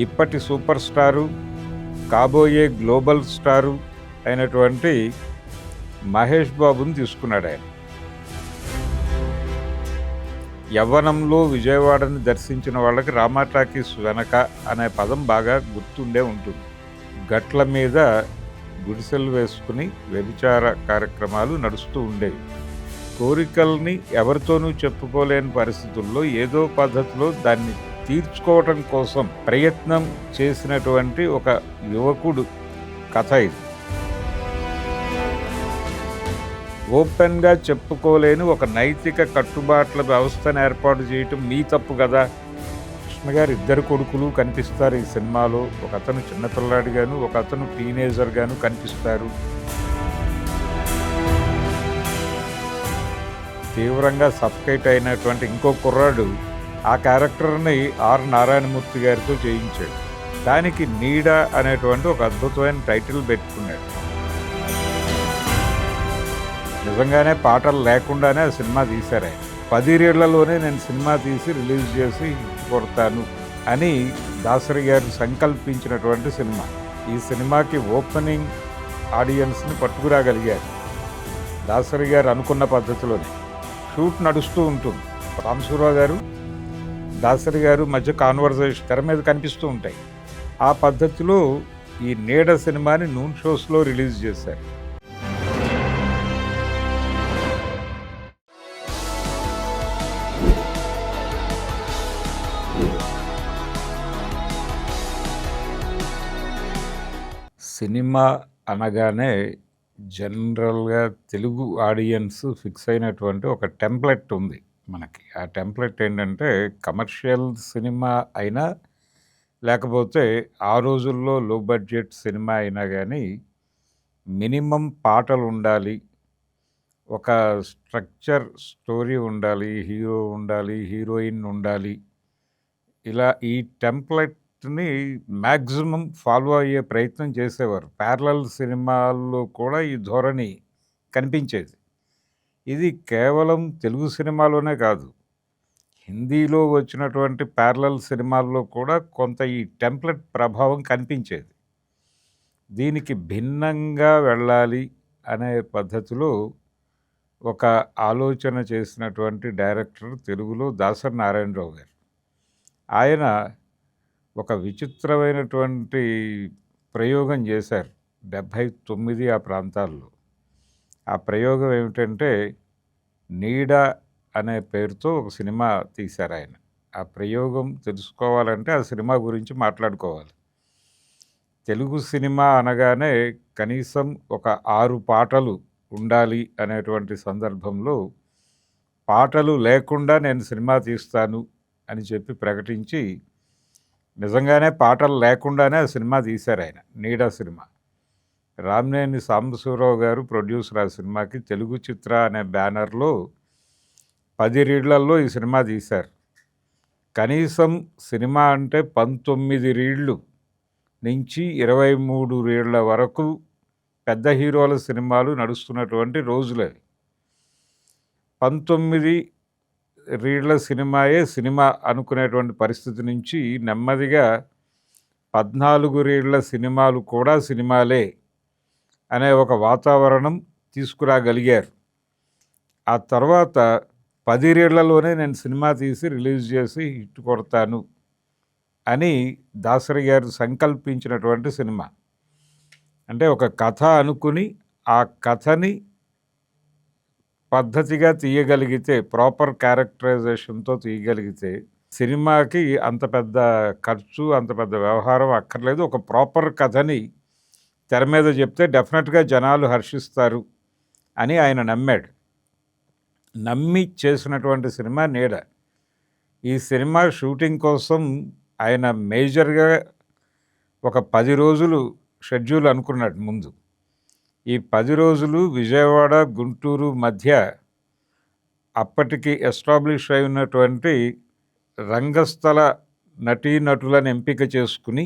ఇప్పటి super star, కాబోయే global star అయినటువంటి మహేష్ బాబుని తీసుకున్నాడు ఆయన. యవ్వనంలో విజయవాడని దర్శించిన వాళ్ళకి రామా టాకీస్ వెనక అనే పదం బాగా గుర్తుండే ఉంటుంది. గట్ల మీద గుడిసెలు వేసుకుని వ్యభిచార కార్యక్రమాలు నడుస్తూ ఉండేవి. కోరికల్ని ఎవరితోనూ చెప్పుకోలేని పరిస్థితుల్లో ఏదో పద్ధతిలో దాన్ని తీర్చుకోవటం కోసం ప్రయత్నం చేసినటువంటి ఒక యువకుడు కథ ఇది. ఓపెన్గా చెప్పుకోలేని ఒక నైతిక కట్టుబాట్ల వ్యవస్థను ఏర్పాటు చేయటం మీ తప్పు కదా. కృష్ణ గారు ఇద్దరు కొడుకులు కనిపిస్తారు ఈ సినిమాలో. ఒక అతను చిన్నపిల్లాడిగాను, ఒక అతను టీనేజర్గాను కనిపిస్తారు. తీవ్రంగా సఫకేట్ అయినటువంటి ఇంకో కుర్రాడు ఆ క్యారెక్టర్ని ఆర్ నారాయణమూర్తి గారితో చేయించాడు. దానికి నీడ అనేటువంటి ఒక అద్భుతమైన టైటిల్ పెట్టుకున్నాడు. నిజంగానే పాటలు లేకుండానే ఆ సినిమా తీశారు ఆయన. 10 ఏళ్లలోనే నేను సినిమా తీసి రిలీజ్ చేసి కొడతాను అని దాసరి గారు సంకల్పించినటువంటి సినిమా. ఈ సినిమాకి ఓపెనింగ్ ఆడియన్స్ని పట్టుకురాగలిగారు దాసరి గారు అనుకున్న పద్ధతిలోనే. షూట్ నడుస్తూ ఉంటుంది. రామసూరావు గారు, దాసరి గారు మధ్య కాన్వర్జేషన్ తెర మీద కనిపిస్తూ ఉంటాయి. ఆ పద్ధతిలో ఈ నీడ సినిమాని నూన్ షోస్లో రిలీజ్ చేశారు. సినిమా అనగానే జనరల్గా తెలుగు ఆడియన్స్ ఫిక్స్ అయినటువంటి ఒక టెంప్లెట్ ఉంది మనకి. ఆ టెంప్లెట్ ఏంటంటే కమర్షియల్ సినిమా అయినా లేకపోతే ఆ రోజుల్లో లో బడ్జెట్ సినిమా అయినా కానీ మినిమం పాటలు ఉండాలి, ఒక స్ట్రక్చర్ స్టోరీ ఉండాలి, హీరో ఉండాలి, హీరోయిన్ ఉండాలి. ఇలా ఈ టెంప్లెట్ని మ్యాక్సిమం ఫాలో అయ్యే ప్రయత్నం చేసేవారు. ప్యారలల్ సినిమాల్లో కూడా ఈ ధోరణి కనిపించేది. ఇది కేవలం తెలుగు సినిమాలోనే కాదు, హిందీలో వచ్చినటువంటి ప్యారలల్ సినిమాల్లో కూడా కొంత ఈ టెంప్లెట్ ప్రభావం కనిపించేది. దీనికి భిన్నంగా వెళ్ళాలి అనే పద్ధతిలో ఒక ఆలోచన చేసినటువంటి డైరెక్టర్ తెలుగులో దాసరి నారాయణరావు గారు. ఆయన ఒక విచిత్రమైనటువంటి ప్రయోగం చేశారు 79 ఆ ప్రాంతాల్లో. ఆ ప్రయోగం ఏమిటంటే నీడ అనే పేరుతో ఒక సినిమా తీశారు ఆయన. ఆ ప్రయోగం తెలుసుకోవాలంటే ఆ సినిమా గురించి మాట్లాడుకోవాలి. తెలుగు సినిమా అనగానే కనీసం ఒక 6 పాటలు ఉండాలి అనేటువంటి సందర్భంలో పాటలు లేకుండా నేను సినిమా తీస్తాను అని చెప్పి ప్రకటించి నిజంగానే పాటలు లేకుండానే ఆ సినిమా తీశారు ఆయన, నీడ సినిమా. రామినేని సాంబశివరావు గారు ప్రొడ్యూసర్ ఆ సినిమాకి. తెలుగు చిత్ర అనే బ్యానర్లో 10 రీళ్లలో ఈ సినిమా తీశారు. కనీసం సినిమా అంటే 19 రీళ్లు నుంచి 23 రీళ్ల వరకు పెద్ద హీరోల సినిమాలు నడుస్తున్నటువంటి రోజులవి. 19 రీళ్ల సినిమాయే సినిమా అనుకునేటువంటి పరిస్థితి నుంచి నెమ్మదిగా 14 రీళ్ల సినిమాలు కూడా సినిమాలే అనే ఒక వాతావరణం తీసుకురాగలిగారు. ఆ తర్వాత 10 రీళ్లలోనే నేను సినిమా తీసి రిలీజ్ చేసి హిట్ కొడతాను అని దాసరి గారు సంకల్పించినటువంటి సినిమా. అంటే ఒక కథ అనుకుని ఆ కథని పద్ధతిగా తీయగలిగితే, ప్రాపర్ క్యారెక్టరైజేషన్తో తీయగలిగితే సినిమాకి అంత పెద్ద ఖర్చు, అంత పెద్ద వ్యవహారం అక్కర్లేదు. ఒక ప్రాపర్ కథని తెర మీద చెప్తే డెఫినెట్గా జనాలు హర్షిస్తారు అని ఆయన నమ్మాడు. నమ్మి చేసినటువంటి సినిమా నీడ. ఈ సినిమా షూటింగ్ కోసం ఆయన మేజర్గా ఒక 10 రోజులు షెడ్యూల్ అనుకున్నాడు ముందు. ఈ 10 రోజులు విజయవాడ, గుంటూరు మధ్య అప్పటికి ఎస్టాబ్లిష్ అయి ఉన్నటువంటి రంగస్థల నటీనటులను ఎంపిక చేసుకుని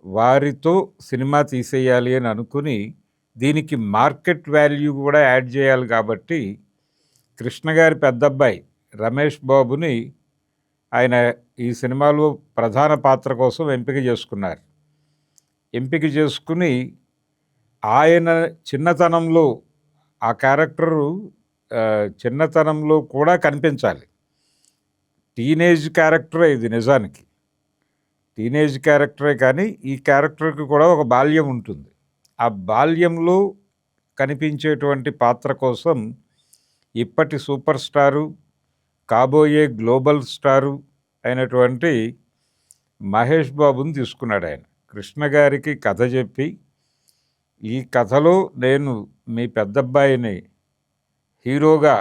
వారితో సినిమా తీసేయాలి అని అనుకుని, దీనికి మార్కెట్ వాల్యూ కూడా యాడ్ చేయాలి కాబట్టి కృష్ణ గారి పెద్దబ్బాయి రమేష్ బాబుని ఆయన ఈ సినిమాలో ప్రధాన పాత్ర కోసం ఎంపిక చేసుకున్నారు. ఎంపిక చేసుకుని ఆయన చిన్నతనంలో ఆ క్యారెక్టరు చిన్నతనంలో కూడా కనిపించాలి. టీనేజ్ క్యారెక్టరే ఇది నిజానికి. టీనేజ్ క్యారెక్టరే కానీ ఈ క్యారెక్టర్కి కూడా ఒక బాల్యం ఉంటుంది. ఆ బాల్యంలో కనిపించేటువంటి పాత్ర కోసం ఇప్పటి సూపర్ స్టారు, కాబోయే గ్లోబల్ స్టారు అయినటువంటి మహేష్ బాబుని తీసుకున్నాడు ఆయన. కృష్ణ గారికి కథ చెప్పి, ఈ కథలో నేను మీ పెద్దబ్బాయిని హీరోగా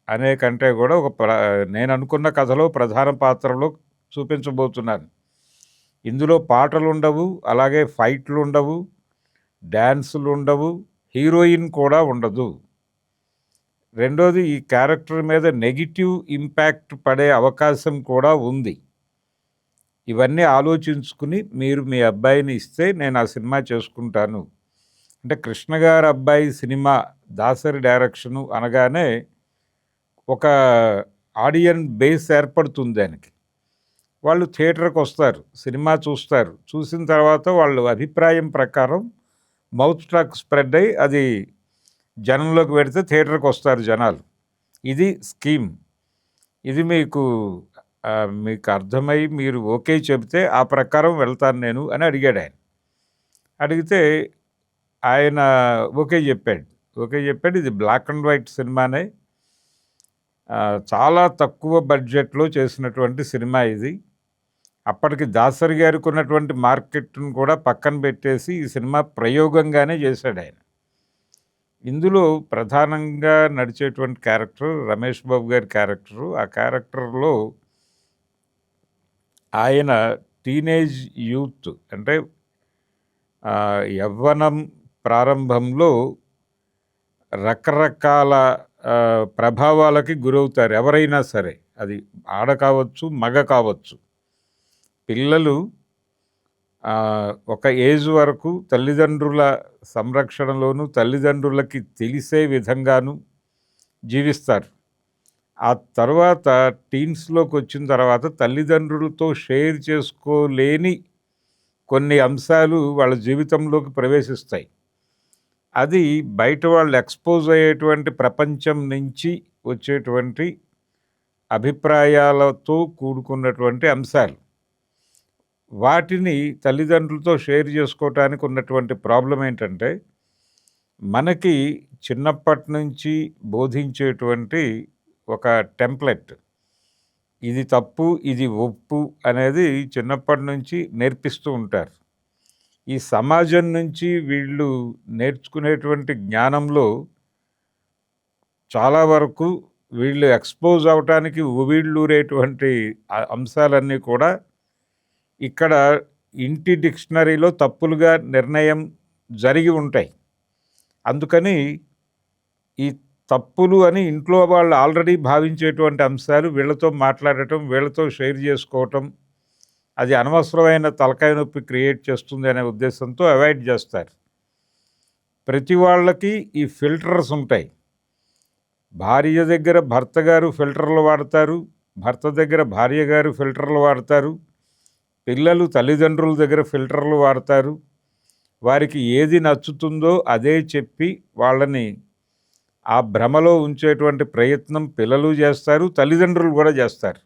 అనే కంటే కూడా నేను అనుకున్న కథలో ప్రధాన పాత్రలో చూపించబోతున్నాను. ఇందులో పాటలు ఉండవు, అలాగే ఫైట్లు ఉండవు, డ్యాన్సులు ఉండవు, హీరోయిన్ కూడా ఉండదు. రెండోది, ఈ క్యారెక్టర్ మీద నెగిటివ్ ఇంపాక్ట్ పడే అవకాశం కూడా ఉంది. ఇవన్నీ ఆలోచించుకుని మీరు మీ అబ్బాయిని ఇస్తే నేను ఆ సినిమా చేసుకుంటాను అంటే, కృష్ణ గారి అబ్బాయి సినిమా దాసరి డైరెక్షను అనగానే ఒక ఆడియన్ బేస్ ఏర్పడుతుంది దానికి. వాళ్ళు థియేటర్కి వస్తారు, సినిమా చూస్తారు, చూసిన తర్వాత వాళ్ళు అభిప్రాయం ప్రకారం మౌత్ టాక్ స్ప్రెడ్ అయ్యి అది జనంలోకి పెడితే థియేటర్కి వస్తారు జనాలు. ఇది స్కీమ్. ఇది మీకు అర్థమై మీరు ఓకే చెబితే ఆ ప్రకారం వెళ్తాను నేను అని అడిగాడు ఆయన. అడిగితే ఆయన ఓకే చెప్పాడు. ఇది బ్లాక్ అండ్ వైట్ సినిమానే, చాలా తక్కువ బడ్జెట్లో చేసినటువంటి సినిమా ఇది. అప్పటికి దాసరి గారికి ఉన్నటువంటి మార్కెట్ను కూడా పక్కన పెట్టేసి ఈ సినిమా ప్రయోగంగానే చేశాడు ఆయన. ఇందులో ప్రధానంగా నడిచేటువంటి క్యారెక్టర్ రమేష్ బాబు గారి క్యారెక్టరు. ఆ క్యారెక్టర్లో ఆయన టీనేజ్ యూత్ అంటే యవ్వనం ప్రారంభంలో రకరకాల ప్రభావాలకి గురవుతారు ఎవరైనా సరే. అది ఆడ కావచ్చు, మగ కావచ్చు. పిల్లలు ఒక ఏజ్ వరకు తల్లిదండ్రుల సంరక్షణలోను, తల్లిదండ్రులకి తెలిసే విధంగాను జీవిస్తారు. ఆ తర్వాత టీన్స్లోకి వచ్చిన తర్వాత తల్లిదండ్రులతో షేర్ చేసుకోలేని కొన్ని అంశాలు వాళ్ళ జీవితంలోకి ప్రవేశిస్తాయి. అది బయట వాళ్ళు ఎక్స్పోజ్ అయ్యేటువంటి ప్రపంచం నుంచి వచ్చేటువంటి అభిప్రాయాలతో కూడుకున్నటువంటి అంశాలు. వాటిని తల్లిదండ్రులతో షేర్ చేసుకోవటానికి ఉన్నటువంటి ప్రాబ్లం ఏంటంటే, మనకి చిన్నప్పటి నుంచి బోధించేటువంటి ఒక టెంప్లెట్, ఇది తప్పు, ఇది ఒప్పు అనేది చిన్నప్పటి నుంచి నేర్పిస్తూ ఉంటారు. ఈ సమాజం నుంచి వీళ్ళు నేర్చుకునేటువంటి జ్ఞానంలో చాలా వరకు వీళ్ళు ఎక్స్పోజ్ అవటానికి ఉవిళ్ళూరేటువంటి అంశాలన్నీ కూడా ఇక్కడ ఇంటి డిక్షనరీలో తప్పులుగా నిర్ణయం జరిగి ఉంటాయి. అందుకని ఈ తప్పులు అని ఇంట్లో వాళ్ళు ఆల్రెడీ భావించేటువంటి అంశాలు వీళ్ళతో మాట్లాడటం, వీళ్ళతో షేర్ చేసుకోవటం, అది అనవసరమైన తలకాయ నొప్పి క్రియేట్ చేస్తుంది అనే ఉద్దేశంతో అవాయిడ్ చేస్తారు. ప్రతి వాళ్ళకి ఈ ఫిల్టర్స్ ఉంటాయి. భార్య దగ్గర భర్త గారు ఫిల్టర్లు వాడతారు, భర్త దగ్గర భార్య గారు ఫిల్టర్లు వాడతారు, పిల్లలు తల్లిదండ్రుల దగ్గర ఫిల్టర్లు వాడతారు. వారికి ఏది నచ్చుతుందో అదే చెప్పి వాళ్ళని ఆ భ్రమలో ఉంచేటువంటి ప్రయత్నం పిల్లలు చేస్తారు, తల్లిదండ్రులు కూడా చేస్తారు.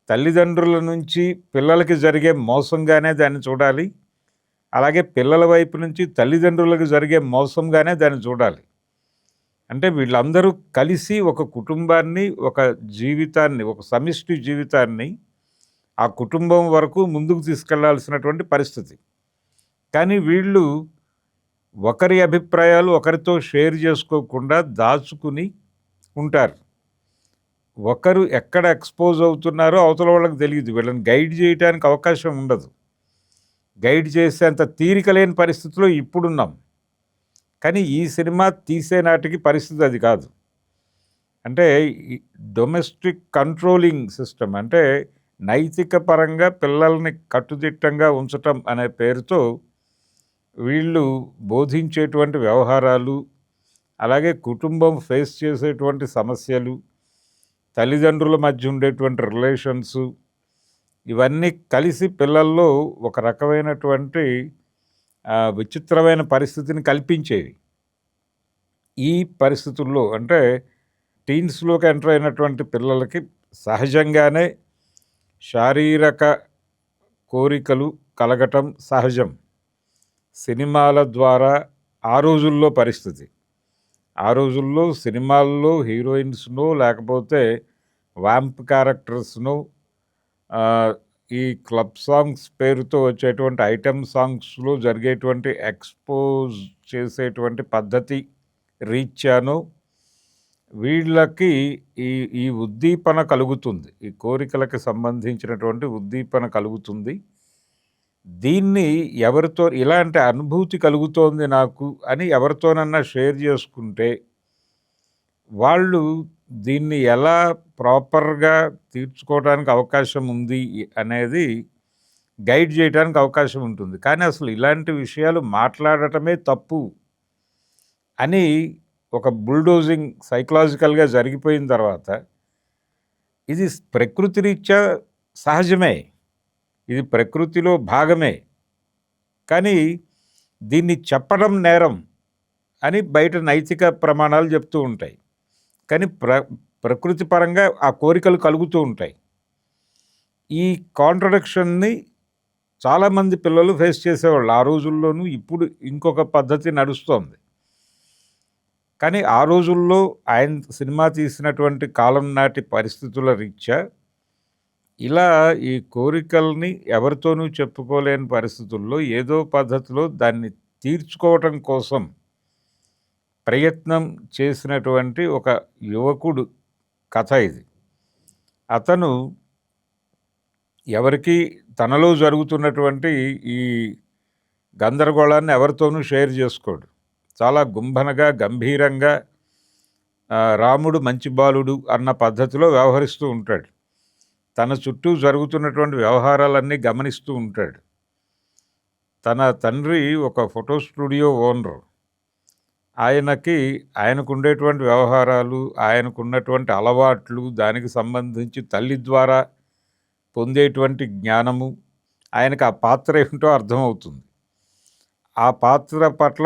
తల్లిదండ్రుల నుంచి పిల్లలకి జరిగే మోసంగానే దాన్ని చూడాలి, అలాగే పిల్లల వైపు నుంచి తల్లిదండ్రులకు జరిగే మోసంగానే దాన్ని చూడాలి. అంటే వీళ్ళందరూ కలిసి ఒక కుటుంబాన్ని, ఒక జీవితాన్ని, ఒక సమిష్టి జీవితాన్ని ఆ కుటుంబం వరకు ముందుకు తీసుకెళ్లాల్సినటువంటి పరిస్థితి. కానీ వీళ్ళు ఒకరి అభిప్రాయాలు ఒకరితో షేర్ చేసుకోకుండా దాచుకుని ఉంటారు. ఒకరు ఎక్కడ ఎక్స్పోజ్ అవుతున్నారో అవతల వాళ్ళకి తెలియదు. వీళ్ళని గైడ్ చేయడానికి అవకాశం ఉండదు. గైడ్ చేసేంత తీరిక లేని పరిస్థితిలో ఇప్పుడున్నాం. కానీ ఈ సినిమా తీసే నాటికి పరిస్థితి అది కాదు. అంటే డొమెస్టిక్ కంట్రోలింగ్ సిస్టమ్, అంటే నైతిక పరంగా పిల్లల్ని కట్టుదిట్టంగా ఉంచటం అనే పేరుతో వీళ్ళు బోధించేటువంటి వ్యవహారాలు, అలాగే కుటుంబం ఫేస్ చేసేటువంటి సమస్యలు, తల్లిదండ్రుల మధ్య ఉండేటువంటి రిలేషన్స్ ఇవన్నీ కలిసి పిల్లల్లో ఒక రకమైనటువంటి విచిత్రమైన పరిస్థితిని కల్పించేవి. ఈ పరిస్థితుల్లో అంటే టీన్స్‌లోకి ఎంటర్ అయినటువంటి పిల్లలకి సహజంగానే శారీరక కోరికలు కలగటం సహజం. సినిమాల ద్వారా ఆ రోజుల్లో పరిస్థితి. ఆ రోజుల్లో సినిమాల్లో హీరోయిన్స్‌నో లేకపోతే వాంప్ క్యారెక్టర్స్‌నో ఈ క్లబ్ సాంగ్స్ పేరుతో వచ్చేటువంటి ఐటెమ్ సాంగ్స్‌లో జరిగేటువంటి ఎక్స్‌పోజ్ చేసేటువంటి పద్ధతి రీత్యానో వీళ్ళకి ఈ ఈ ఉద్దీపన కలుగుతుంది. ఈ కోరికలకి సంబంధించినటువంటి ఉద్దీపన కలుగుతుంది. దీన్ని ఎవరితో ఇలాంటి అనుభూతి కలుగుతోంది నాకు అని ఎవరితోనన్నా షేర్ చేసుకుంటే వాళ్ళు దీన్ని ఎలా ప్రాపర్‌గా తీర్చుకోవడానికి అవకాశం ఉంది అనేది గైడ్ చేయడానికి అవకాశం ఉంటుంది. కానీ అసలు ఇలాంటి విషయాలు మాట్లాడటమే తప్పు అని ఒక బుల్డోజింగ్ సైకలాజికల్‌గా జరిగిపోయిన తర్వాత ఇది ప్రకృతి రీత్యా సహజమే. ఇది ప్రకృతిలో భాగమే. కానీ దీన్ని చెప్పడం నేరం అని బయట నైతిక ప్రమాణాలు చెప్తూ ఉంటాయి. కానీ ప్రకృతి పరంగా ఆ కోరికలు కలుగుతూ ఉంటాయి. ఈ కాంట్రడిక్షన్‌ని చాలామంది పిల్లలు ఫేస్ చేసేవాళ్ళు. ఆ రోజుల్లోనూ ఇప్పుడు ఇంకొక పద్ధతి నడుస్తోంది. కానీ ఆ రోజుల్లో ఆయన సినిమా తీసినటువంటి కాలం నాటి పరిస్థితుల రీత్యా ఇలా ఈ కోరికల్ని ఎవరితోనూ చెప్పుకోలేని పరిస్థితుల్లో ఏదో పద్ధతిలో దాన్ని తీర్చుకోవటం కోసం ప్రయత్నం చేసినటువంటి ఒక యువకుడు కథ ఇది. అతను ఎవరికి తనలో జరుగుతున్నటువంటి ఈ గందరగోళాన్ని ఎవరితోనూ షేర్ చేసుకోడు. చాలా గుంభనగా గంభీరంగా రాముడు మంచి బాలుడు అన్న పద్ధతిలో వ్యవహరిస్తూ ఉంటాడు. తన చుట్టూ జరుగుతున్నటువంటి వ్యవహారాలన్నీ గమనిస్తూ ఉంటాడు. తన తండ్రి ఒక ఫోటో స్టూడియో ఓనరు. ఆయనకుండేటువంటి వ్యవహారాలు, ఆయనకున్నటువంటి అలవాట్లు, దానికి సంబంధించి తల్లి ద్వారా పొందేటువంటి జ్ఞానము, ఆయనకు ఆ పాత్ర ఏమిటో అర్థమవుతుంది. ఆ పాత్ర పట్ల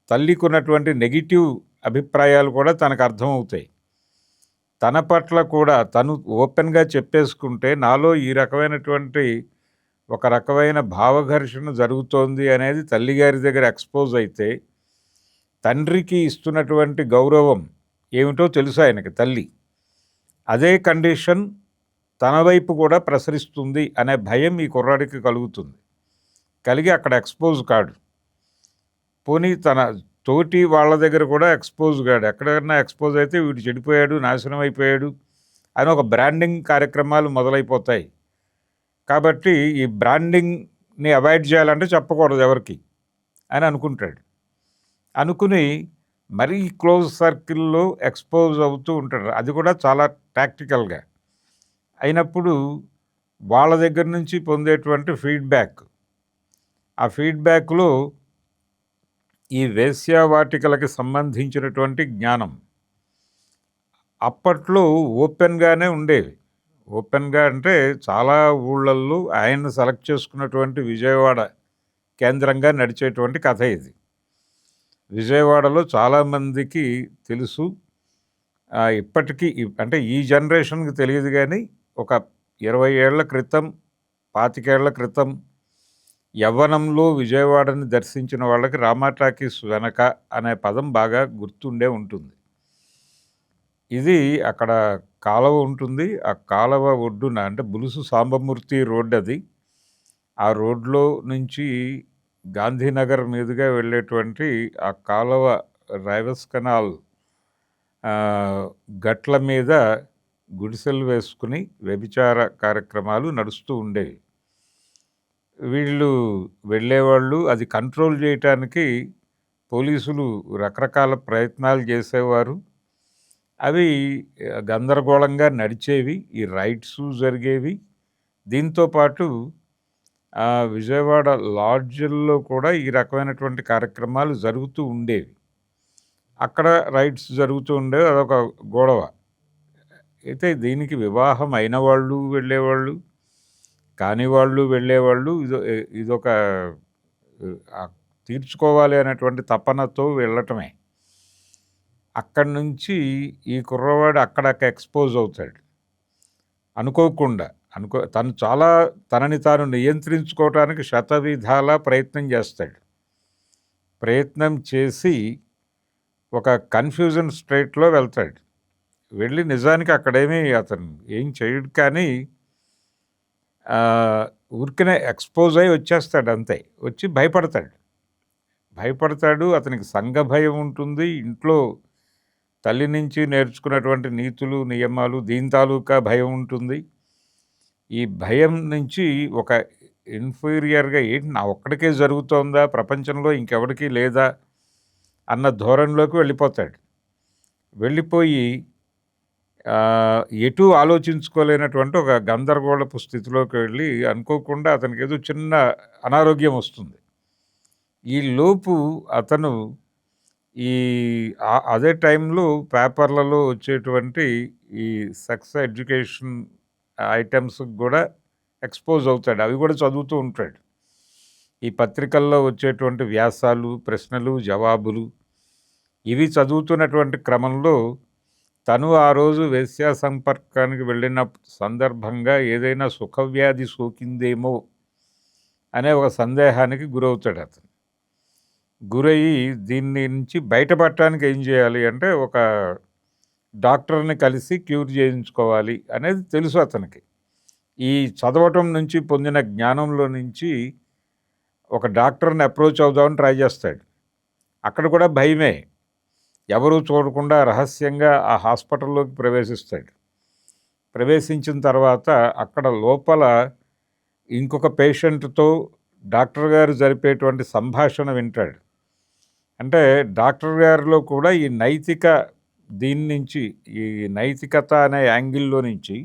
తల్లికి ఉన్నటువంటి నెగిటివ్ అభిప్రాయాలు కూడా తనకు అర్థమవుతాయి. తన పట్ల కూడా తను ఓపెన్గా చెప్పేసుకుంటే నాలో ఈ రకమైనటువంటి ఒక రకమైన భావఘర్షణ జరుగుతోంది అనేది తల్లిగారి దగ్గర ఎక్స్పోజ్ అయితే తండ్రికి ఇస్తున్నటువంటి గౌరవం ఏమిటో తెలుసు ఆయనకి తల్లి. అదే కండిషన్ తన వైపు కూడా ప్రసరిస్తుంది అనే భయం ఈ కుర్రాడికి కలుగుతుంది. కలిగి అక్కడ ఎక్స్పోజ్ కాడు. పోనీ తన తోటి వాళ్ళ దగ్గర కూడా ఎక్స్పోజ్ కాడు. ఎక్కడన్నా ఎక్స్పోజ్ అయితే వీడు చెడిపోయాడు, నాశనం అయిపోయాడు అని ఒక బ్రాండింగ్ కార్యక్రమాలు మొదలైపోతాయి. కాబట్టి ఈ బ్రాండింగ్ని అవాయిడ్ చేయాలంటే చెప్పకూడదు ఎవరికి అని అనుకుంటాడు. అనుకుని మరీ క్లోజ్ సర్కిల్లో ఎక్స్పోజ్ అవుతూ ఉంటాడు. అది కూడా చాలా టాక్టికల్గా అయినప్పుడు వాళ్ళ దగ్గర నుంచి పొందేటువంటి ఫీడ్బ్యాక్, ఆ ఫీడ్బ్యాక్లో ఈ వేశ్యావాటికలకి సంబంధించినటువంటి జ్ఞానం అప్పట్లో ఓపెన్గానే ఉండేవి. ఓపెన్గా అంటే చాలా ఊళ్ళల్లో ఆయన సెలెక్ట్ చేసుకున్నటువంటి విజయవాడ కేంద్రంగా నడిచేటువంటి కథ ఇది. విజయవాడలో చాలామందికి తెలుసు. ఇప్పటికీ అంటే ఈ జనరేషన్కి తెలియదు కానీ ఒక 20 ఏళ్ల క్రితం, 25 ఏళ్ల క్రితం యవ్వనంలో విజయవాడని దర్శించిన వాళ్ళకి రామా టాకీస్ వెనక అనే పదం బాగా గుర్తుండే ఉంటుంది. ఇది అక్కడ కాలువ ఉంటుంది. ఆ కాలువ ఒడ్డున అంటే బులుసు సాంబమూర్తి రోడ్డు అది. ఆ రోడ్లో నుంచి గాంధీనగర్ మీదుగా వెళ్ళేటువంటి ఆ కాలువ రైవస్ కెనాల్ గట్ల మీద గుడిసెలు వేసుకుని వ్యభిచార కార్యక్రమాలు నడుస్తూ ఉండేవి. వీళ్ళు వెళ్ళేవాళ్ళు. అది కంట్రోల్ చేయటానికి పోలీసులు రకరకాల ప్రయత్నాలు చేసేవారు. అవి గందరగోళంగా నడిచేవి. ఈ రైడ్సు జరిగేవి. దీంతోపాటు విజయవాడ లాడ్జ్ల్లో కూడా ఈ రకమైనటువంటి కార్యక్రమాలు జరుగుతూ ఉండేవి. అక్కడ రైడ్స్ జరుగుతూ ఉండేవి. అదొక గొడవ. అయితే దీనికి వివాహం అయిన వాళ్ళు వెళ్ళేవాళ్ళు, కాని వాళ్ళు వెళ్ళేవాళ్ళు. ఇదొక తీర్చుకోవాలి అనేటువంటి తపనతో వెళ్ళటమే. అక్కడి నుంచి ఈ కుర్రవాడు అక్కడక్క ఎక్స్పోజ్ అవుతాడు అనుకోకుండా. తను చాలా తనని తాను నియంత్రించుకోవటానికి శతవిధాల ప్రయత్నం చేస్తాడు. ప్రయత్నం చేసి ఒక కన్ఫ్యూజన్ స్టేట్లో వెళ్తాడు. వెళ్ళి నిజానికి అక్కడేమీ అతను ఏం చేయడు, కానీ ఊరికనే ఎక్స్పోజ్ అయి వచ్చేస్తాడు అంతే. వచ్చి భయపడతాడు. అతనికి సంఘ భయం ఉంటుంది. ఇంట్లో తల్లి నుంచి నేర్చుకున్నటువంటి నీతులు, నియమాలు, దీని తాలూకా భయం ఉంటుంది. ఈ భయం నుంచి ఒక ఇన్ఫీరియర్గా ఏంటి నా ఒక్కడికే జరుగుతోందా, ప్రపంచంలో ఇంకెవరికీ లేదా అన్న ధోరణిలోకి వెళ్ళిపోతాడు. వెళ్ళిపోయి ఎటూ ఆలోచించుకోలేనటువంటి ఒక గందరగోళపు స్థితిలోకి వెళ్ళి అనుకోకుండా అతనికి ఏదో చిన్న అనారోగ్యం వస్తుంది. ఈ లోపు అతను అదే టైంలో పేపర్లలో వచ్చేటువంటి ఈ సెక్స్ ఎడ్యుకేషన్ ఐటమ్స్కి కూడా ఎక్స్పోజ్ అవుతాడు. అవి కూడా చదువుతూ ఉంటాడు. ఈ పత్రికల్లో వచ్చేటువంటి వ్యాసాలు, ప్రశ్నలు, జవాబులు ఇవి చదువుతున్నటువంటి క్రమంలో తను ఆ రోజు వేశ్యా సంపర్కానికి వెళ్ళిన సందర్భంగా ఏదైనా సుఖవ్యాధి సోకిందేమో అనే ఒక సందేహానికి గురవుతాడు. అతను గురయ్యి దీన్ని నుంచి బయటపడటానికి ఏం చేయాలి అంటే ఒక డాక్టర్ని కలిసి క్యూర్ చేయించుకోవాలి అనేది తెలుసు అతనికి. ఈ చదవటం నుంచి పొందిన జ్ఞానంలో నుంచి ఒక డాక్టర్ని అప్రోచ్ అవుదామని ట్రై చేస్తాడు. అక్కడ కూడా భయమే. ఎవరూ చూడకుండా రహస్యంగా ఆ హాస్పిటల్లోకి ప్రవేశిస్తాడు. ప్రవేశించిన తర్వాత అక్కడ లోపల ఇంకొక పేషెంట్తో డాక్టర్ గారు జరిపేటువంటి సంభాషణ వింటాడు. అంటే డాక్టర్ గారిలో కూడా ఈ దీని నుంచి ఈ నైతికత అనే యాంగిల్లో నుంచి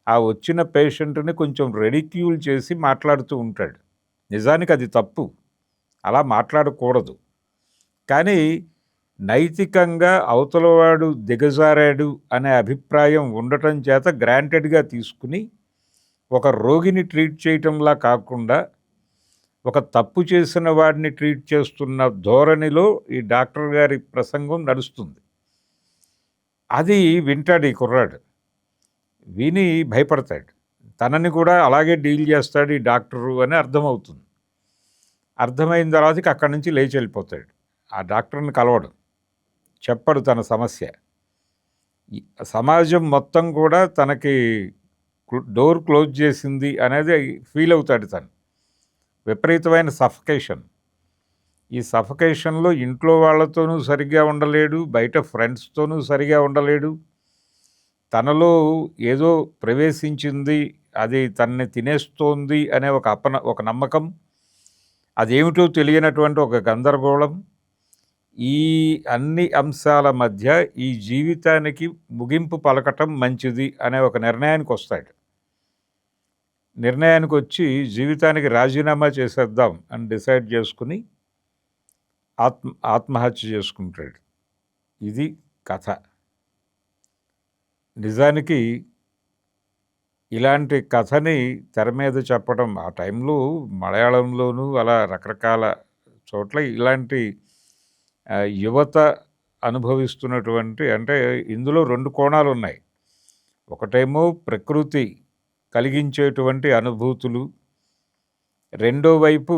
ఆ వచ్చిన పేషెంట్ని కొంచెం రెడిక్యూల్ చేసి మాట్లాడుతూ ఉంటాడు. నిజానికి అది తప్పు, అలా మాట్లాడకూడదు. కానీ నైతికంగా అవతలవాడు దిగజారాడు అనే అభిప్రాయం ఉండటం చేత గ్రాంటెడ్గా తీసుకుని ఒక రోగిని ట్రీట్ చేయటంలా కాకుండా ఒక తప్పు చేసిన వాడిని ట్రీట్ చేస్తున్న ధోరణిలో ఈ డాక్టర్ గారి ప్రసంగం నడుస్తుంది. అది వింటాడు ఈ కుర్రాడు. విని భయపడతాడు. తనని కూడా అలాగే డీల్ చేస్తాడు ఈ డాక్టరు అని అర్థమవుతుంది. అర్థమైన తర్వాతకి అక్కడి నుంచి లేచి వెళ్ళిపోతాడు. ఆ డాక్టర్ని కలవడు, చెప్పడు తన సమస్య. సమాజం మొత్తం కూడా తనకి డోర్ క్లోజ్ చేసింది అనేది ఫీల్ అవుతాడు తను. విపరీతమైన సఫకేషన్. ఈ సఫకేషన్లో ఇంట్లో వాళ్ళతోనూ సరిగ్గా ఉండలేడు, బయట ఫ్రెండ్స్తోనూ సరిగా ఉండలేడు. తనలో ఏదో ప్రవేశించింది, అది తనని తినేస్తోంది అనే ఒక నమ్మకం, అదేమిటో తెలియనటువంటి ఒక గందరగోళం. ఈ అన్ని అంశాల మధ్య ఈ జీవితానికి ముగింపు పలకటం మంచిది అనే ఒక నిర్ణయానికి వస్తాడు. నిర్ణయానికి వచ్చి జీవితానికి రాజీనామా చేసేద్దాం అని డిసైడ్ చేసుకుని ఆత్మహత్య చేసుకుంటాడు. ఇది కథ. నిజానికి ఇలాంటి కథని తెర మీద చెప్పడం ఆ టైంలో మలయాళంలోనూ అలా రకరకాల చోట్ల ఇలాంటి యువత అనుభవిస్తున్నటువంటి, అంటే ఇందులో 2 కోణాలు ఉన్నాయి. ఒకటేమో ప్రకృతి కలిగించేటువంటి అనుభూతులు, రెండో వైపు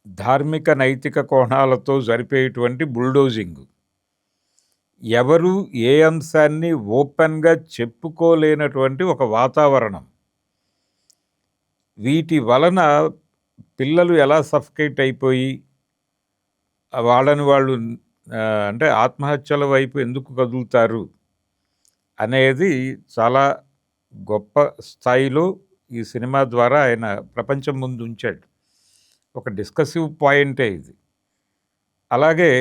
ధార్మిక నైతిక కోణాలతో జరిపేటువంటి బుల్డోజింగ్. ఎవరు ఏ అంశాన్ని ఓపెన్గా చెప్పుకోలేనటువంటి ఒక వాతావరణం. వీటి వలన పిల్లలు ఎలా సఫకేట్ అయిపోయి వాళ్ళని వాళ్ళు అంటే ఆత్మహత్యల వైపు ఎందుకు కదులుతారు అనేది చాలా గొప్ప స్థాయిలో ఈ సినిమా ద్వారా ఆయన ప్రపంచం ముందు ఉంచాడు. ఒక డిస్కసివ్ పాయింటే ఇది. అలాగే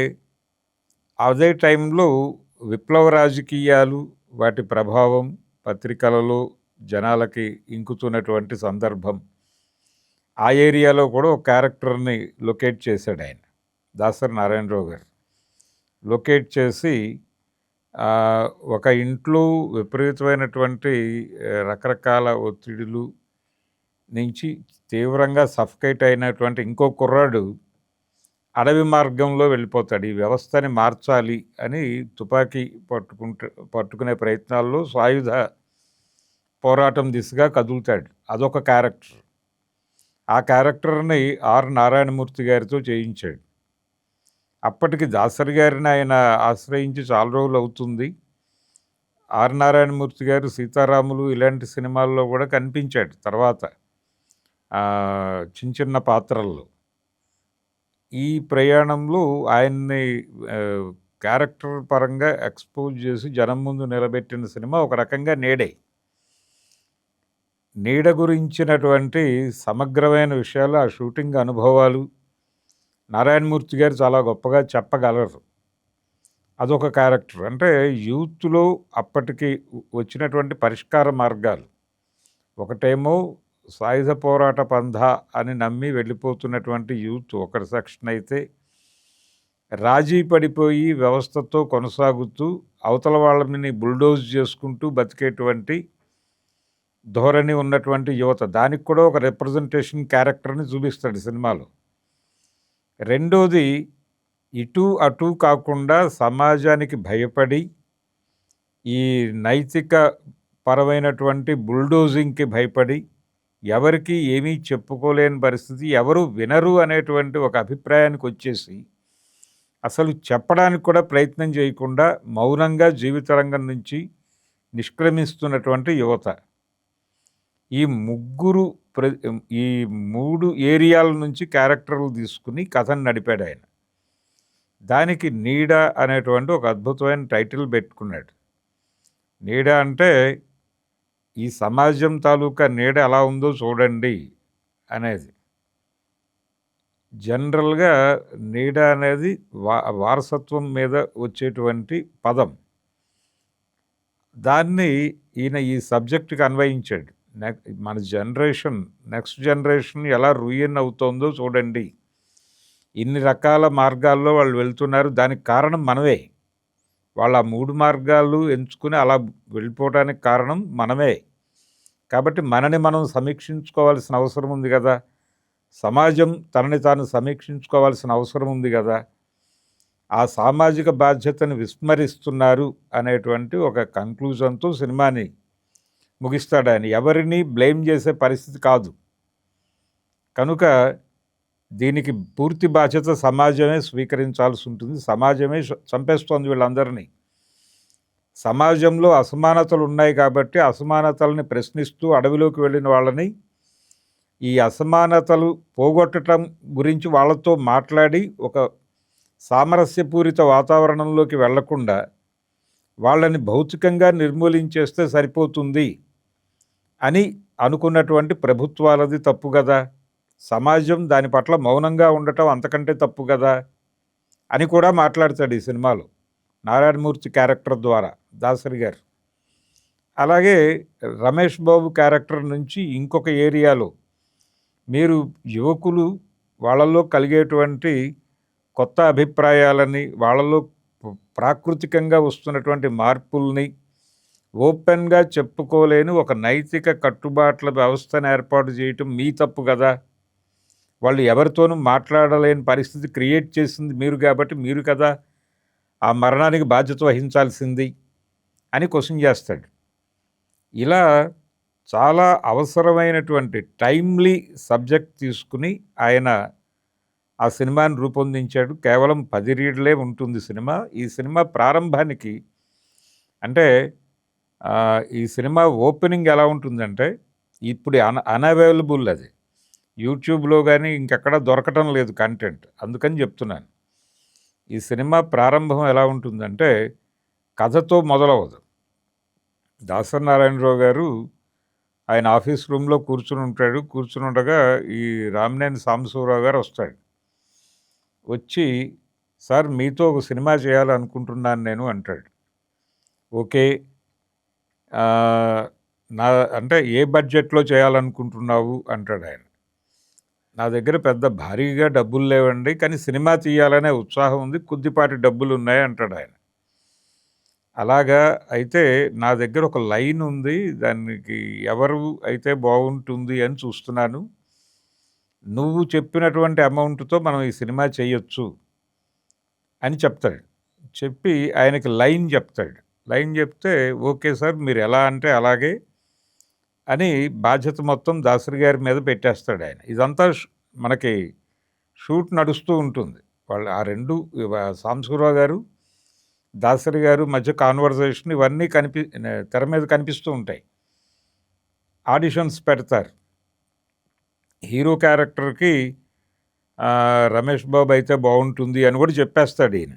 అదే టైంలో విప్లవ రాజకీయాలు, వాటి ప్రభావం పత్రికలలో జనాలకి ఇంకుతున్నటువంటి సందర్భం. ఆ ఏరియాలో కూడా ఒక క్యారెక్టర్ని లొకేట్ చేశాడు ఆయన, దాసరి నారాయణరావు గారు. లొకేట్ చేసి ఒక ఇంట్లో విపరీతమైనటువంటి రకరకాల ఒత్తిడులు నుంచి తీవ్రంగా సఫకేట్ అయినటువంటి ఇంకో కుర్రాడు అడవి మార్గంలో వెళ్ళిపోతాడు. ఈ వ్యవస్థని మార్చాలి అని తుపాకీ పట్టుకునే ప్రయత్నాల్లో సాయుధ పోరాటం దిశగా కదులుతాడు. అదొక క్యారెక్టర్. ఆ క్యారెక్టర్ని ఆర్ నారాయణమూర్తి గారితో చేయించాడు. అప్పటికి దాసరి గారిని ఆయన ఆశ్రయించి చాలా రోజులు అవుతుంది. ఆర్ నారాయణమూర్తి గారు సీతారాములు ఇలాంటి సినిమాల్లో కూడా కనిపించాడు తర్వాత చిన్న చిన్న పాత్రల్లో. ఈ ప్రయాణంలో ఆయన్ని క్యారెక్టర్ పరంగా ఎక్స్పోజ్ చేసి జనం ముందు నిలబెట్టిన సినిమా ఒక రకంగా నీడే. నీడ గురించినటువంటి సమగ్రమైన విషయాలు, ఆ షూటింగ్ అనుభవాలు నారాయణమూర్తి గారు చాలా గొప్పగా చెప్పగలరు. అదొక క్యారెక్టర్. అంటే యూత్లో అప్పటికి వచ్చినటువంటి పరిష్కార మార్గాలు, ఒకటేమో సాయుధ పోరాట పంథా అని నమ్మి వెళ్ళిపోతున్నటువంటి యూత్ ఒకటి సెక్షన్ అయితే, రాజీ పడిపోయి వ్యవస్థతో కొనసాగుతూ అవతల వాళ్ళని బుల్డోజ్ చేసుకుంటూ బతికేటువంటి ధోరణి ఉన్నటువంటి యువత, దానికి కూడా ఒక రిప్రజెంటేషన్ క్యారెక్టర్ని చూపిస్తాడు సినిమాలో. రెండోది, ఇటు అటు కాకుండా సమాజానికి భయపడి ఈ నైతిక పరమైనటువంటి బుల్డోజింగ్కి భయపడి ఎవరికి ఏమీ చెప్పుకోలేని పరిస్థితి, ఎవరు వినరు అనేటువంటి ఒక అభిప్రాయానికి వచ్చేసి అసలు చెప్పడానికి కూడా ప్రయత్నం చేయకుండా మౌనంగా జీవితరంగం నుంచి నిష్క్రమిస్తున్నటువంటి యువత. ఈ ఈ 3 ఏరియాల నుంచి క్యారెక్టర్లు తీసుకుని కథను నడిపాడు ఆయన. దానికి నీడ అనేటువంటి ఒక అద్భుతమైన టైటిల్ పెట్టుకున్నాడు. నీడ అంటే ఈ సమాజం తాలూకా నీడ ఎలా ఉందో చూడండి అనేది. జనరల్గా నీడ అనేది వారసత్వం మీద వచ్చేటువంటి పదం. దాన్ని ఈయన ఈ సబ్జెక్టుకి అన్వయించాడు. మన నెక్స్ట్ జనరేషన్ ఎలా రూయిన్ అవుతోందో చూడండి. ఇన్ని రకాల మార్గాల్లో వాళ్ళు వెళ్తున్నారు, దానికి కారణం మనమే. వాళ్ళ 3 మార్గాలు ఎంచుకుని అలా వెళ్ళిపోవడానికి కారణం మనమే. కాబట్టి మనని మనం సమీక్షించుకోవాల్సిన అవసరం ఉంది కదా, సమాజం తనని తాను సమీక్షించుకోవాల్సిన అవసరం ఉంది కదా. ఆ సామాజిక బాధ్యతను విస్మరిస్తున్నారు అనేటువంటి ఒక కంక్లూజన్తో సినిమాని ముగిస్తాడు ఆయన. ఎవరిని బ్లేమ్ చేసే పరిస్థితి కాదు. కనుక దీనికి పూర్తి బాధ్యత సమాజమే స్వీకరించాల్సి ఉంటుంది. సమాజమే చంపేస్తోంది వీళ్ళందరినీ. సమాజంలో అసమానతలు ఉన్నాయి కాబట్టి అసమానతల్ని ప్రశ్నిస్తూ అడవిలోకి వెళ్ళిన వాళ్ళని, ఈ అసమానతలు పోగొట్టడం గురించి వాళ్ళతో మాట్లాడి ఒక సామరస్యపూరిత వాతావరణంలోకి వెళ్లకుండా వాళ్ళని భౌతికంగా నిర్మూలించేస్తే సరిపోతుంది అని అనుకున్నటువంటి ప్రభుత్వాలది తప్పు కదా, సమాజం దాని పట్ల మౌనంగా ఉండటం అంతకంటే తప్పు కదా అని కూడా మాట్లాడతాడు ఈ సినిమాలో నారాయణమూర్తి క్యారెక్టర్ ద్వారా దాసరి గారు. అలాగే రమేష్ బాబు క్యారెక్టర్ నుంచి ఇంకొక ఏరియాలో మీరు యువకులు వాళ్ళల్లో కలిగేటువంటి కొత్త అభిప్రాయాలని, వాళ్ళలో ప్రాకృతికంగా వస్తున్నటువంటి మార్పుల్ని ఓపెన్గా చెప్పుకోలేని ఒక నైతిక కట్టుబాట్ల వ్యవస్థను ఏర్పాటు చేయటం మీ తప్పు కదా, వాళ్ళు ఎవరితోనూ మాట్లాడలేని పరిస్థితి క్రియేట్ చేసింది మీరు కాబట్టి మీరు కదా ఆ మరణానికి బాధ్యత వహించాల్సింది అని క్వశ్చన్ చేస్తాడు. ఇలా చాలా అవసరమైనటువంటి టైమ్లీ సబ్జెక్ట్ తీసుకుని ఆయన ఆ సినిమాని రూపొందించాడు. కేవలం 10 రీడ్లే ఉంటుంది సినిమా. ఈ సినిమా ప్రారంభానికి అంటే ఈ సినిమా ఓపెనింగ్ ఎలా ఉంటుందంటే, ఇప్పుడు అన్అవైలబుల్ అది యూట్యూబ్లో కానీ ఇంకెక్కడ దొరకటం లేదు కంటెంట్, అందుకని చెప్తున్నాను. ఈ సినిమా ప్రారంభం ఎలా ఉంటుందంటే కథతో మొదలవదు. దాసరి నారాయణరావు గారు ఆయన ఆఫీస్ రూమ్లో కూర్చుని ఉండగా ఈ రామినేని సాంబశివరావు గారు వస్తాడు. వచ్చి, సార్ మీతో ఒక సినిమా చేయాలనుకుంటున్నాను నేను అంటాడు. ఓకే, అంటే ఏ బడ్జెట్లో చేయాలనుకుంటున్నావు అంటాడు ఆయన. నా దగ్గర పెద్ద భారీగా డబ్బులు లేవండి, కానీ సినిమా తీయాలనే ఉత్సాహం ఉంది, కొద్దిపాటి డబ్బులు ఉన్నాయి అంటాడు ఆయన. అలాగా అయితే నా దగ్గర ఒక లైన్ ఉంది. దానికి ఎవరు అయితే బాగుంటుంది అని చూస్తున్నాను. నువ్వు చెప్పినటువంటి అమౌంట్‌తో మనం ఈ సినిమా చేయొచ్చు అని చెప్తాడు. చెప్పి ఆయనకి లైన్ చెప్తాడు. లైన్ చెప్తే, ఓకే సార్ మీరు ఎలా అంటే అలాగే అని బాధ్యత మొత్తం దాసరి గారి మీద పెట్టేస్తాడు ఆయన. ఇదంతా మనకి షూట్ నడుస్తూ ఉంటుంది. వాళ్ళు ఆ 2 సాంబశివరావు గారు, దాసరి గారు మధ్య కాన్వర్జేషన్ ఇవన్నీ తెర మీద కనిపిస్తూ ఉంటాయి. ఆడిషన్స్ పెడతారు. హీరో క్యారెక్టర్‌కి రమేష్ బాబు అయితే బాగుంటుంది అని కూడా చెప్పేస్తాడు ఈయన.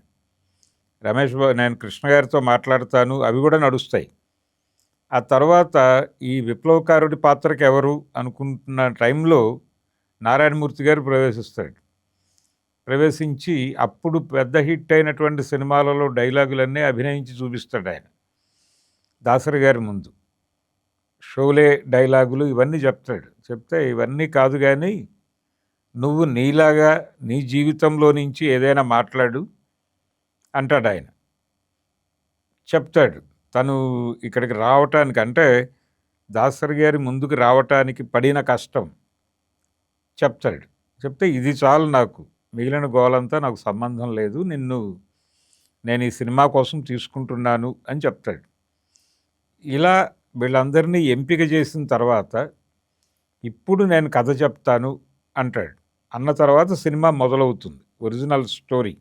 రమేష్ బాబు నేను కృష్ణ గారితో మాట్లాడతాను అవి కూడా నడుస్తాయి. ఆ తర్వాత ఈ విప్లవకారుడి పాత్రకి ఎవరు అనుకుంటున్న టైంలో నారాయణమూర్తి గారు ప్రవేశిస్తాడు. ప్రవేశించి అప్పుడు పెద్ద హిట్ అయినటువంటి సినిమాలలో డైలాగులన్నీ అభినయించి చూపిస్తాడు ఆయన దాసరి గారి ముందు. షోలే డైలాగులు ఇవన్నీ చెప్తాడు. చెప్తే ఇవన్నీ కాదు కానీ నువ్వు నీలాగా నీ జీవితంలో నుంచి ఏదైనా మాట్లాడు అంటాడు ఆయన. చెప్తాడు తను ఇక్కడికి రావటానికి, అంటే దాసరి గారి ముందుకు రావటానికి పడిన కష్టం చెప్తాడు. చెప్తే ఇది చాలు, నాకు మిగిలిన గోలంతా నాకు సంబంధం లేదు, నేను ఈ సినిమా కోసం తీసుకుంటున్నాను అని చెప్తాడు. ఇలా వీళ్ళందరినీ ఎంపిక చేసిన తర్వాత ఇప్పుడు నేను కథ చెప్తాను అంటాడు. అన్న తర్వాత సినిమా మొదలవుతుంది. ఒరిజినల్ స్టోరీ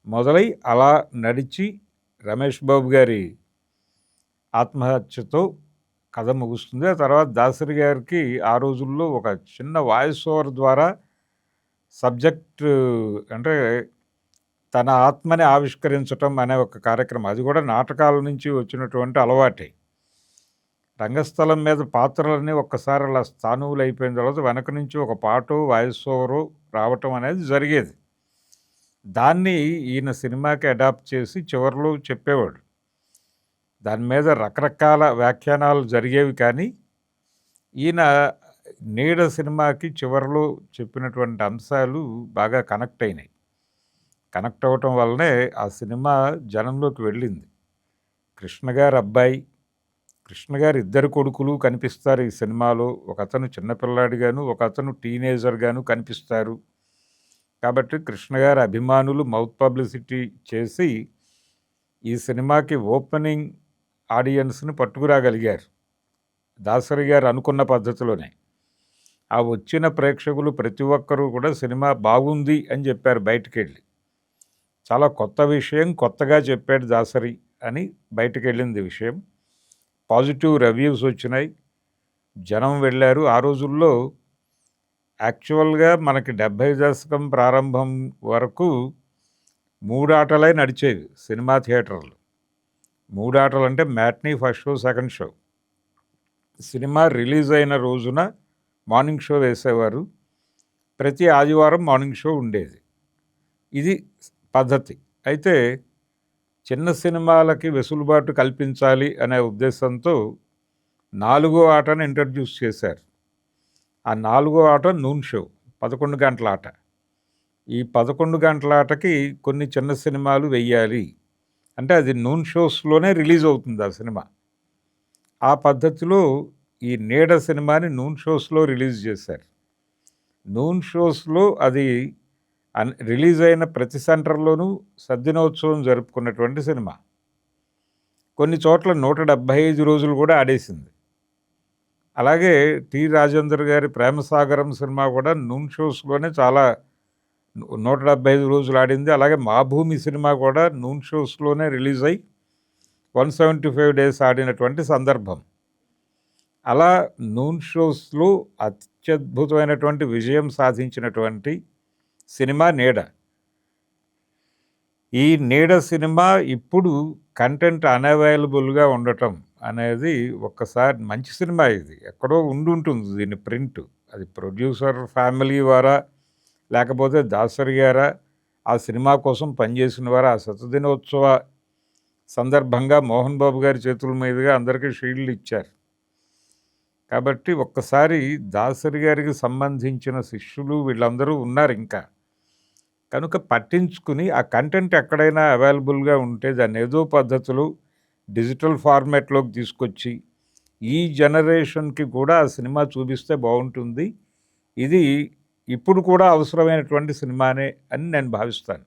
మొదలై అలా నడిచి రమేష్ బాబు గారి ఆత్మహత్యతో కథ ముగుస్తుంది. ఆ తర్వాత దాసరి గారికి ఆ రోజుల్లో ఒక చిన్న వాయిస్ ఓవర్ ద్వారా సబ్జెక్ట్, అంటే తన ఆత్మని ఆవిష్కరించటం అనే ఒక కార్యక్రమం. అది కూడా నాటకాల నుంచి వచ్చినటువంటి అలవాటే. రంగస్థలం మీద పాత్రలన్నీ ఒక్కసారి అలా స్థానువులు అయిపోయిన తర్వాత వెనక నుంచి ఒక పాటో వాయిస్ ఓవరో రావటం అనేది జరిగేది. దాన్ని ఈయన సినిమాకి అడాప్ట్ చేసి చివరిలో చెప్పేవాడు. దాని మీద రకరకాల వ్యాఖ్యానాలు జరిగేవి, కానీ ఈయన నీడ సినిమాకి చివరిలో చెప్పినటువంటి అంశాలు బాగా కనెక్ట్ అయినాయి. కనెక్ట్ అవ్వటం వల్లనే ఆ సినిమా జనంలోకి వెళ్ళింది. కృష్ణ గారి అబ్బాయి, కృష్ణ గారి 2 కొడుకులు కనిపిస్తారు ఈ సినిమాలో. ఒక అతను చిన్నపిల్లాడిగాను, ఒక అతను టీనేజర్గాను కనిపిస్తారు. కాబట్టి కృష్ణ గారి అభిమానులు మౌత్ పబ్లిసిటీ చేసి ఈ సినిమాకి ఓపెనింగ్ ఆడియన్స్ని పట్టుకురాగలిగారు దాసరి గారు అనుకున్న పద్ధతిలోనే. ఆ వచ్చిన ప్రేక్షకులు ప్రతి ఒక్కరూ కూడా సినిమా బాగుంది అని చెప్పారు బయటికి వెళ్ళి. చాలా కొత్త విషయం, కొత్తగా చెప్పాడు దాసరి అని బయటికి వెళ్ళింది విషయం. పాజిటివ్ రివ్యూస్ వచ్చినాయి, జనం వెళ్ళారు. ఆ రోజుల్లో యాక్చువల్గా మనకి 70 దశకం ప్రారంభం వరకు 3 ఆటలే నడిచేవి సినిమా థియేటర్లు. 3 ఆటలు అంటే matinee, first show, second show. Cinema release అయిన రోజున మార్నింగ్ షో వేసేవారు. ప్రతి ఆదివారం మార్నింగ్ షో ఉండేది. ఇది పద్ధతి. అయితే చిన్న సినిమాలకి వెసులుబాటు కల్పించాలి అనే ఉద్దేశంతో 4వ ఆటను ఇంట్రడ్యూస్ చేశారు. ఆ 4వ ఆట నూన్ షో, 11 గంటల ఆట. ఈ 11 గంటల ఆటకి కొన్ని చిన్న సినిమాలు వెయ్యాలి, అంటే అది నూన్ షోస్లోనే రిలీజ్ అవుతుంది ఆ సినిమా. ఆ పద్ధతిలో ఈ నీడ సినిమాని నూన్ షోస్లో రిలీజ్ చేశారు. నూన్ షోస్లో అది రిలీజ్ అయిన ప్రతి సెంటర్లోనూ సద్దినోత్సవం జరుపుకున్నటువంటి సినిమా. కొన్ని చోట్ల 175 రోజులు కూడా ఆడేసింది. అలాగే టి రాజేందర్ గారి ప్రేమసాగరం సినిమా కూడా నూన్ షోస్లోనే చాలా 175 రోజులు ఆడింది. అలాగే మా భూమి సినిమా కూడా నూన్ షోస్లోనే రిలీజ్ అయ్యి 175 డేస్ ఆడినటువంటి సందర్భం. అలా నూన్ షోస్లో అత్యద్భుతమైనటువంటి విజయం సాధించినటువంటి సినిమా నీడ. ఈ నీడ సినిమా ఇప్పుడు కంటెంట్ అన్అవైలబుల్గా ఉండటం అనేది ఒక్కసారి, మంచి సినిమా ఇది, ఎక్కడో ఉండుంటుంది దీని ప్రింట్. అది ప్రొడ్యూసర్ ఫ్యామిలీ వారా లేకపోతే దాసరి గారా ఆ సినిమా కోసం పనిచేసిన వారా, ఆ శతదినోత్సవ సందర్భంగా మోహన్ బాబు గారి చేతుల మీదుగా అందరికీ షీల్డ్లు ఇచ్చారు. కాబట్టి ఒక్కసారి దాసరి గారికి సంబంధించిన శిష్యులు వీళ్ళందరూ ఉన్నారు ఇంకా. కనుక పట్టించుకుని ఆ కంటెంట్ ఎక్కడైనా అవైలబుల్గా ఉంటే దాన్ని ఏదో పద్ధతిలో డిజిటల్ ఫార్మాట్లోకి తీసుకొచ్చి ఈ జనరేషన్కి కూడా ఆ సినిమా చూపిస్తే బాగుంటుంది. ఇది ఇప్పుడు కూడా అవసరమైనటువంటి సినిమానే అని నేను భావిస్తాను.